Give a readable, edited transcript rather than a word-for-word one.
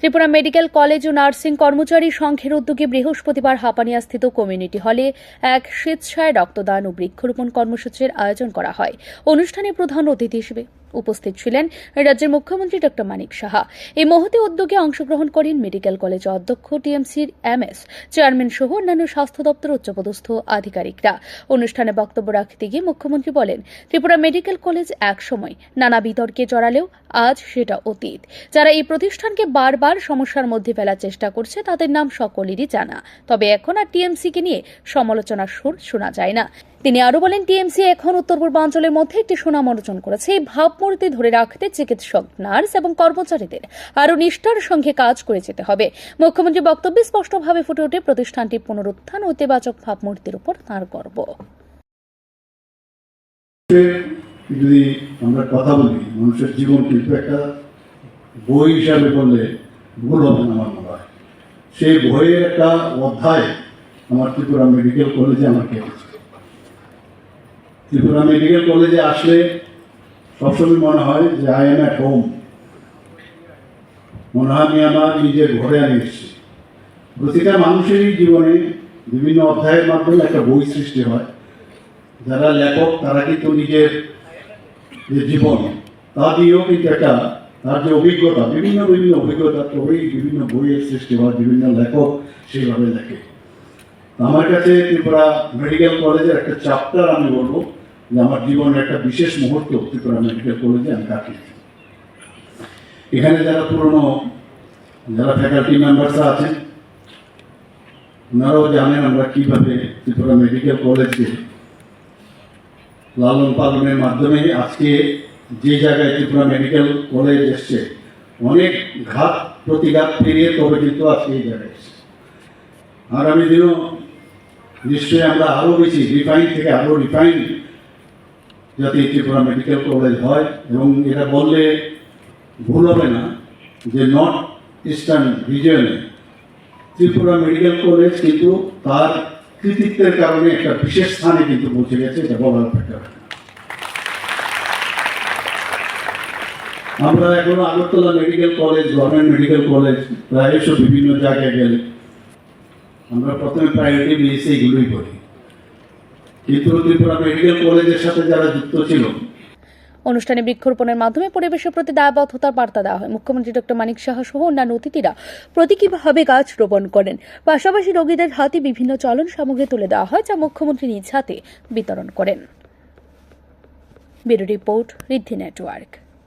Tripura medical college ও nursing কর্মচারী সংঘের উদ্যোগে বৃহস্পতিবার হাপানিয়াস্থিত কমিউনিটি হলে এক স্বেচ্ছায় রক্তদান ও বৃক্ষরোপণ কর্মসূচির আয়োজন করা হয়। অনুষ্ঠানে প্রধান অতিথি হিসেবে উপস্থিত ছিলেন রাজ্যের মুখ্যমন্ত্রী ড মানিক সাহা। এই মহতী উদ্যোগে অংশগ্রহণ করেন মেডিকেল কলেজ অধ্যক্ষ টিএমসির এমএস চেয়ারম্যান সহ অন্যান্য স্বাস্থ্য দপ্তর উচ্চপদস্থ আধিকারিকরা। অনুষ্ঠানে বক্তব্য রাখতে গিয়ে মুখ্যমন্ত্রী বলেন, ত্রিপুরা মেডিকেল কলেজ একসময় নানা বিতর্কে জড়ালেও আজ সেটা অতীত। যারা এই প্রতিষ্ঠানকে বারবার সমস্যার মধ্যে ফেলার চেষ্টা করছে তাদের নাম সকলেরই জানা, তবে এখন আর টিএমসিকে নিয়ে সমালোচনার সুর শোনা যায় না। তিনি আরও বলেন, টিএমসি এখন উত্তর পূর্বাঞ্চলের মধ্যে একটি সুনাম অর্জন করেছে। এই ভাবমূর্তি ধরে রাখতে চিকিৎসক, নার্স এবং কর্মচারীদের আরও নিষ্ঠার সঙ্গে কাজ করে যেতে হবে। মুখ্যমন্ত্রীর বক্তব্যে স্পষ্টভাবে ফুটে ওঠে প্রতিষ্ঠানটি পুনরুত্থান ও ইতিবাচক ভাবমূর্তির উপর তাঁর গর্ব। যদি আমরা কথা বলি, মানুষের জীবন কিন্তু একটা বই হিসাবে বললে ভুল হবে না আমার মনে হয়। সেই বইয়ের একটা অধ্যায় আমার ত্রিপুরা মেডিকেল কলেজে আমার কেটেছে। ত্রিপুরা মেডিকেল কলেজে আসলে সবসময় মনে হয় যে আই এম অ্যাট হোম, মনে হয় আমি আমার নিজের ঘরে আমি এসেছি। প্রতিটা মানুষেরই জীবনে বিভিন্ন অধ্যায়ের মাধ্যমে একটা বই সৃষ্টি হয়। যারা লেখক তারা কিন্তু নিজের যে জীবন তা দিয়েও কিন্তু একটা তার যে অভিজ্ঞতা, বিভিন্ন অভিজ্ঞতা তবেই বিভিন্ন বইয়ের সৃষ্টি হয়, বিভিন্ন লেখক সেইভাবে লেখে। আমার কাছে ত্রিপুরা মেডিকেল কলেজের একটা চ্যাপ্টার আমি বলবো যে আমার জীবনের একটা বিশেষ মুহূর্ত ত্রিপুরা মেডিকেল কলেজে আমি কাটিয়েছি। এখানে যারা পুরনো যারা ফ্যাকাল্টি মেম্বারসরা আছেন ওনারাও জানেন আমরা কীভাবে ত্রিপুরা মেডিকেল কলেজকে লালন পালনের মাধ্যমে আজকে যে জায়গায় ত্রিপুরা মেডিকেল কলেজ এসছে, অনেক ঘাত প্রতিঘাত পেরিয়ে তবে কিন্তু আজকে এই জায়গায় এসছে। আগামী দিনও নিশ্চয়ই আমরা আরও বেশি রিফাইন থেকে আরও রিফাইন যাতে ত্রিপুরা মেডিকেল কলেজ হয়। এবং এটা বললে ভুল হবে না যে নর্থ ইস্টার্ন রিজিয়নে ত্রিপুরা মেডিকেল কলেজ কিন্তু তার কৃতিত্বের কারণে একটা বিশেষ স্থানে কিন্তু পৌঁছে গেছে, এটা বলার অপেক্ষা রাখে। আমরা এখনো Agartala medical college, government medical college প্রায় সব বিভিন্ন জায়গায় গেলে আমরা প্রথমে প্রায়োরিটি দিয়েছি এগুলোই বলি, কিন্তু ত্রিপুরা মেডিকেল কলেজের সাথে যারা যুক্ত ছিল। অনুষ্ঠানে বৃক্ষরোপণের মাধ্যমে পরিবেশের প্রতি দায়বদ্ধতার বার্তা দেওয়া হয়। মুখ্যমন্ত্রী ড মানিক সাহা সহ অন্যান্য অতিথিরা প্রতীকীভাবে গাছ রোপণ করেন। পাশাপাশি রোগীদের হাতে বিভিন্ন চলন সামগ্রী তুলে দেওয়া হয়, যা মুখ্যমন্ত্রী নিজ হাতে বিতরণ করেন। ব্যুরো রিপোর্ট, ঋদ্ধি নেটওয়ার্ক।